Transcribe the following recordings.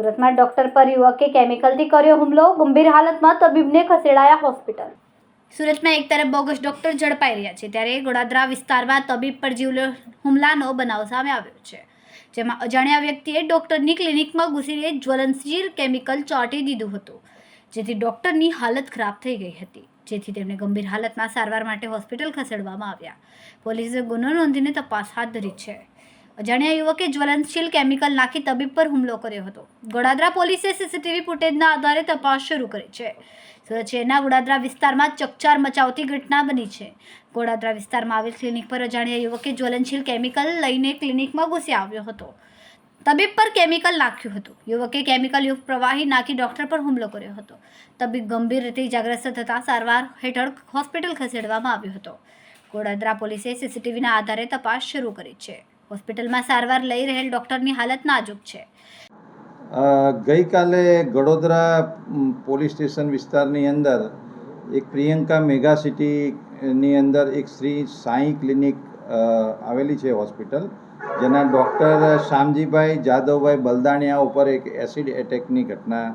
સુરતમાં ડોક્ટર પર યુવકે કેમિકલથી કર્યો હુમલો, ગંભીર હાલતમાં તબીબને ખસેડાયા હોસ્પિટલ। સુરતમાં એક તરફ બોગસ ડોક્ટર ઝડપાઈ રહ્યા છે, ત્યારે ગોડાદરા વિસ્તારમાં તબીબ પર જીવલેણ હુમલાનો બનાવ સામે આવ્યો છે, જેમાં અજાણ્યા વ્યક્તિએ ડોક્ટરની ક્લિનિકમાં ઘૂસીને જ્વલનશીલ કેમિકલ ચોંટી દીધું હતું, જેથી ડોક્ટરની હાલત ખરાબ થઈ ગઈ હતી, જેથી તેમને ગંભીર હાલતમાં સારવાર માટે હોસ્પિટલ ખસેડવામાં આવ્યા। પોલીસે ગુનો નોંધીને તપાસ હાથ ધરી છે। અજાણ્યા યુવકે જ્વલનશીલ કેમિકલ નાખી તબીબ પર હુમલો કર્યો હતો। ગોડાદરા પોલીસે સીસીટીવી ફૂટેજના આધારે તપાસ શરૂ કરી છે। સુરત શહેરના ગોડાદરા વિસ્તારમાં ચકચાર મચાવતી ઘટના બની છે। ગોડાદરા વિસ્તારમાં આવેલ ક્લિનિક પર અજાણ્યા યુવકે જ્વલનશીલ કેમિકલ લઈને ક્લિનિકમાં ઘૂસી આવ્યો હતો। તબીબ પર કેમિકલ નાખ્યું હતું। યુવકે કેમિકલયુક્ત પ્રવાહી નાખી ડોક્ટર પર હુમલો કર્યો હતો। તબીબ ગંભીર રીતે ઇજાગ્રસ્ત થતાં સારવાર હેઠળ હોસ્પિટલ ખસેડવામાં આવ્યો હતો। ગોડાદરા પોલીસે સીસીટીવીના આધારે તપાસ શરૂ કરી છે। હોસ્પિટલમાં સારવાર લઈ રહેલ ડોક્ટરની હાલત નાજુક છે। ગઈકાલે ગડોદરા પોલીસ સ્ટેશન વિસ્તારની અંદર એક પ્રિયંકા મેગા સિટીની અંદર એક શ્રી સાંઈ ક્લિનિક આવેલી છે હોસ્પિટલ, જેના ડૉક્ટર શામજીભાઈ જાદવભાઈ બલદાણિયા ઉપર એક એસિડ એટેકની ઘટના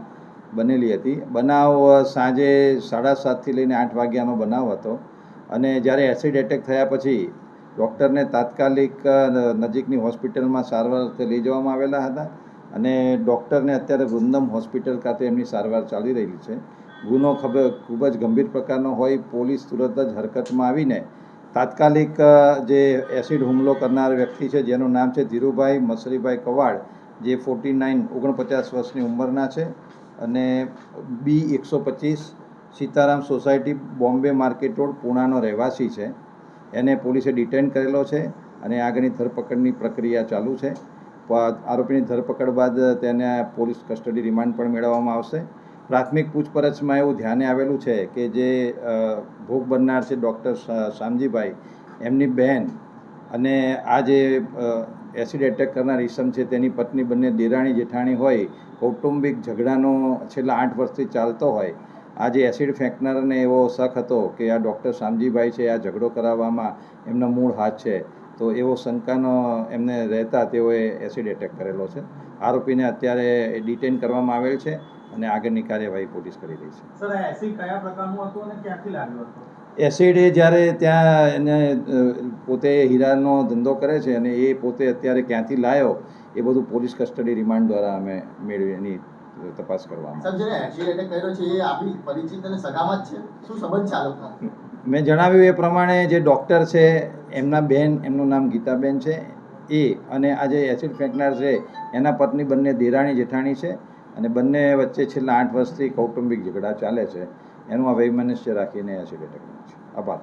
બનેલી હતી। બનાવ સાંજે 7:30થી લઈને 8 વાગ્યાનો બનાવ હતો અને જ્યારે એસિડ એટેક થયા પછી ડૉક્ટરને તાત્કાલિક નજીકની હોસ્પિટલમાં સારવાર અર્થે લઈ જવામાં આવેલા હતા અને ડૉક્ટરને અત્યારે વૃંદમ હોસ્પિટલ ખાતે એમની સારવાર ચાલી રહી છે। ગુનો ખૂબ જ ગંભીર પ્રકારનો હોય પોલીસ તુરંત જ હરકતમાં આવીને તાત્કાલિક જે એસિડ હુમલો કરનાર વ્યક્તિ છે, જેનું નામ છે ધીરુભાઈ મસરીભાઈ કવાડ, જે 49 વર્ષની ઉંમરના છે અને B125 Sitaram society, Bombay market road, પૂણાનો રહેવાસી છે। એને પોલીસે ડિટેન કરેલો છે અને આગળની ધરપકડની પ્રક્રિયા ચાલુ છે। આરોપીની ધરપકડ બાદ તેને પોલીસ કસ્ટડી રિમાન્ડ પણ મેળવવામાં આવશે। પ્રાથમિક પૂછપરછમાં એવું ધ્યાને આવેલું છે કે જે ભોગ બનનાર છે ડૉક્ટર શામજીભાઈ, એમની બહેન અને આ જે એસિડ એટેક કરનાર ઈસમ છે તેની પત્ની બંને દેરાણી જેઠાણી હોય, કૌટુંબિક ઝઘડાનો છેલ્લા 8 વર્ષથી ચાલતો હોય। આ જે એસિડ ફેંકનારને એવો શક હતો કે આ ડૉક્ટર શામજીભાઈ છે, આ ઝઘડો કરાવવામાં એમનો મૂળ હાથ છે, તો એવો શંકાનો એમને રહેતા તેઓએ એસિડ એટેક કરેલો છે। આરોપીને અત્યારે ડિટેન કરવામાં આવેલ છે અને આગળની કાર્યવાહી પોલીસ કરી રહી છે। સર, આ એસિડ કયા પ્રકારનું હતું અને ક્યાંથી લાવ્યો હતો? એસિડ એ જ્યારે ત્યાં એને પોતે હીરાનો ધંધો કરે છે અને એ પોતે અત્યારે ક્યાંથી લાવ્યો એ બધું પોલીસ કસ્ટડી રિમાન્ડ દ્વારા અમે મેળવી એની તપાસ કરવામાં। સર, જેને એસિડ એટેક કર્યો છે એ આપણી પરિચિત અને સગામાં જ છે, શું સંબંધ છે આ લોકોનો? મેં જણાવ્યું એ પ્રમાણે જે ડૉક્ટર છે એમના બહેન, એમનું નામ ગીતાબેન છે, એ અને આ જે એસિડ ફેંકનાર છે એના પત્ની બંને દેરાણી જેઠાણી છે અને બંને વચ્ચે છેલ્લા 8 વર્ષથી કૌટુંબિક ઝઘડા ચાલે છે। એનું આ વૈમનસ્ય રાખીને એસિડ એટેક કર્યો છે। આભાર।